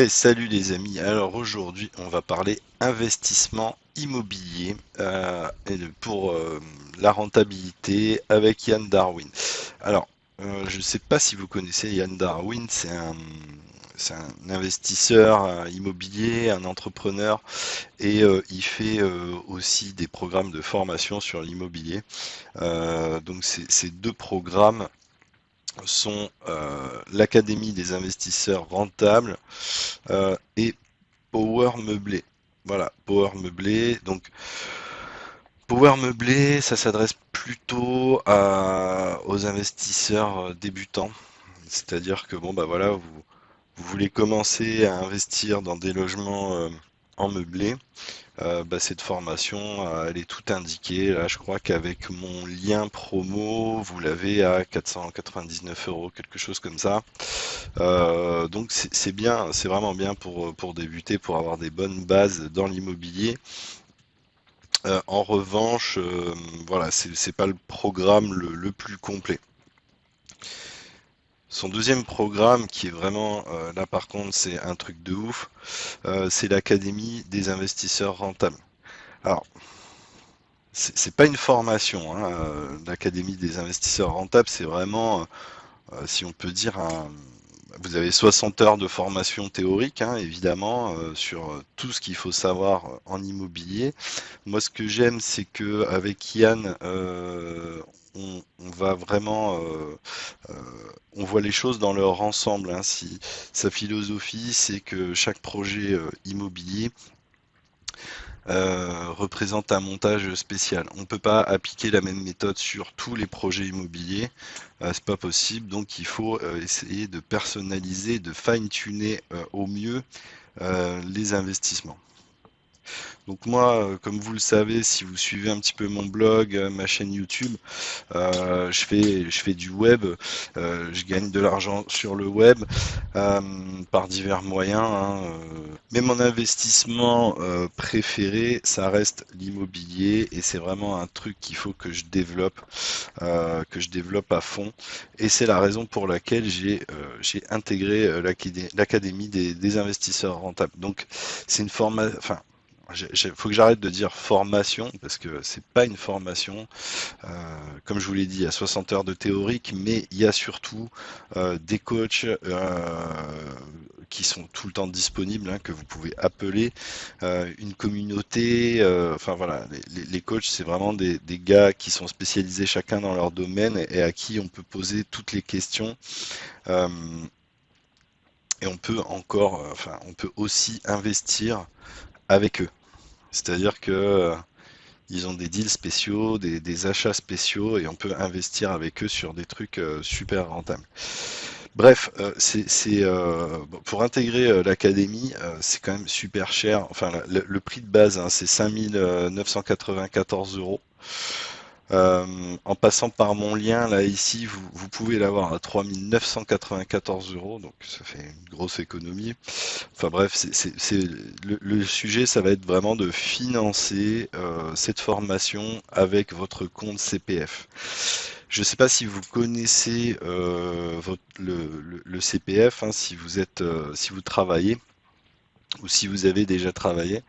Salut les amis, alors aujourd'hui on va parler investissement immobilier pour la rentabilité avec Yann Darwin. Alors je ne sais pas si vous connaissez Yann Darwin, c'est un investisseur immobilier, un entrepreneur et il fait aussi des programmes de formation sur l'immobilier. Donc ces deux programmes sont l'Académie des investisseurs rentables et Power Meublé. Voilà, Power Meublé. Donc, Power Meublé, ça s'adresse plutôt aux investisseurs débutants. C'est-à-dire que bon, bah voilà, vous voulez commencer à investir dans des logements en meublé. Bah, cette formation, elle est tout indiquée. Là, je crois qu'avec mon lien promo, vous l'avez à 499 euros, quelque chose comme ça. Donc c'est bien, c'est vraiment bien pour débuter, pour avoir des bonnes bases dans l'immobilier. En revanche, voilà, c'est pas le programme le plus complet. Son deuxième programme, qui est vraiment, là par contre, c'est un truc de ouf, c'est l'Académie des investisseurs rentables. Alors, c'est pas une formation, hein, l'Académie des investisseurs rentables, c'est vraiment, si on peut dire, vous avez 60 heures de formation théorique, hein, évidemment, sur tout ce qu'il faut savoir en immobilier. Moi, ce que j'aime, c'est que avec Yann, on va vraiment, euh, on voit les choses dans leur ensemble, hein. Si sa philosophie, c'est que chaque projet immobilier représente un montage spécial. On ne peut pas appliquer la même méthode sur tous les projets immobiliers, c'est pas possible. Donc, il faut essayer de personnaliser, de fine-tuner au mieux les investissements. Donc moi, comme vous le savez, si vous suivez un petit peu mon blog, ma chaîne YouTube, je fais du web, je gagne de l'argent sur le web euh, par divers moyens, hein. Mais mon investissement préféré, ça reste l'immobilier et c'est vraiment un truc qu'il faut que je développe à fond. Et c'est la raison pour laquelle j'ai intégré l'Académie des investisseurs rentables. Donc c'est une formation, enfin, faut que j'arrête de dire formation parce que c'est pas une formation. Comme je vous l'ai dit, il y a 60 heures de théorique, mais il y a surtout des coachs qui sont tout le temps disponibles, hein, que vous pouvez appeler, une communauté. Enfin voilà, les coachs, c'est vraiment des gars qui sont spécialisés chacun dans leur domaine et à qui on peut poser toutes les questions. Euh, et on peut encore, enfin, on peut aussi investir avec eux. C'est-à-dire que ils ont des deals spéciaux, des achats spéciaux et on peut investir avec eux sur des trucs super rentables. Bref, bon, pour intégrer l'académie, c'est quand même super cher. Enfin, le prix de base, hein, c'est 5 994 euros. En passant par mon lien, là, ici, vous pouvez l'avoir à 3 994 euros, donc ça fait une grosse économie. Enfin bref, le sujet, ça va être vraiment de financer cette formation avec votre compte CPF. Je ne sais pas si vous connaissez le CPF, hein, si vous êtes, si vous travaillez ou si vous avez déjà travaillé,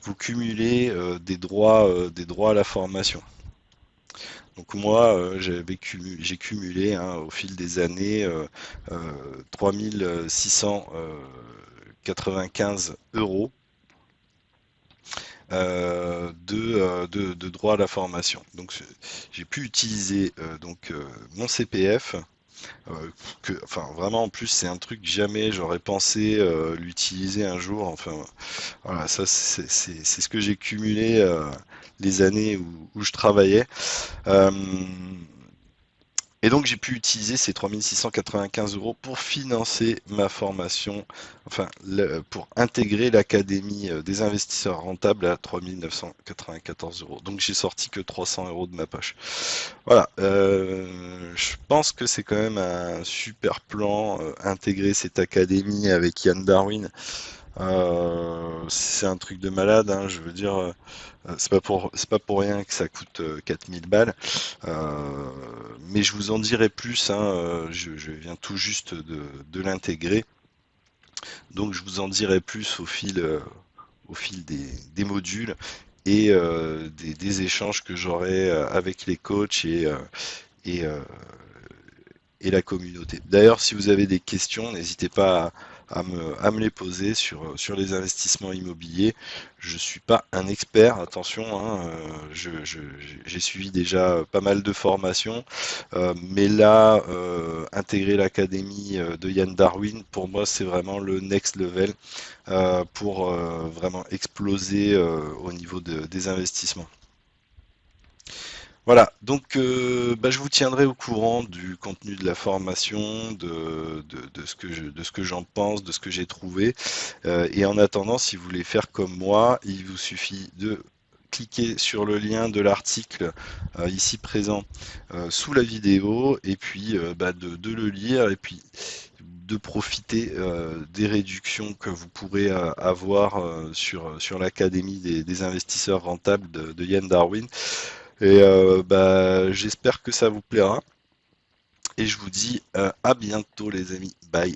vous cumulez des droits à la formation. Donc moi, j'ai cumulé, hein, au fil des années 3695 euros de droits à la formation. Donc j'ai pu utiliser mon CPF. Enfin vraiment en plus c'est un truc jamais j'aurais pensé l'utiliser un jour. Enfin voilà, ça c'est ce que j'ai cumulé les années où je travaillais. Euh, et donc j'ai pu utiliser ces 3695 euros pour financer ma formation, enfin pour intégrer l'académie des investisseurs rentables à 3994 euros. Donc j'ai sorti que 300 euros de ma poche. Voilà, je pense que c'est quand même un super plan, intégrer cette académie avec Yann Darwin. C'est un truc de malade, hein, je veux dire, c'est pas pour rien que ça coûte 4000 balles. Euh, mais je vous en dirai plus, hein, je viens tout juste de l'intégrer. Donc je vous en dirai plus au fil des modules et des échanges que j'aurai avec les coachs et, euh, et la communauté. D'ailleurs, si vous avez des questions, n'hésitez pas à me les poser sur les investissements immobiliers. Je suis pas un expert, attention, hein, j'ai suivi déjà pas mal de formations, mais là, intégrer l'académie de Yann Darwin, pour moi, c'est vraiment le next level pour vraiment exploser au niveau des investissements. Voilà, donc bah, je vous tiendrai au courant du contenu de la formation, de ce que j'en pense, de ce que j'ai trouvé. Et en attendant, si vous voulez faire comme moi, il vous suffit de cliquer sur le lien de l'article ici présent sous la vidéo et puis bah, de le lire et puis de profiter des réductions que vous pourrez avoir sur l'Académie des investisseurs rentables de Yann Darwin. Et bah, j'espère que ça vous plaira. Et je vous dis à bientôt les amis. Bye.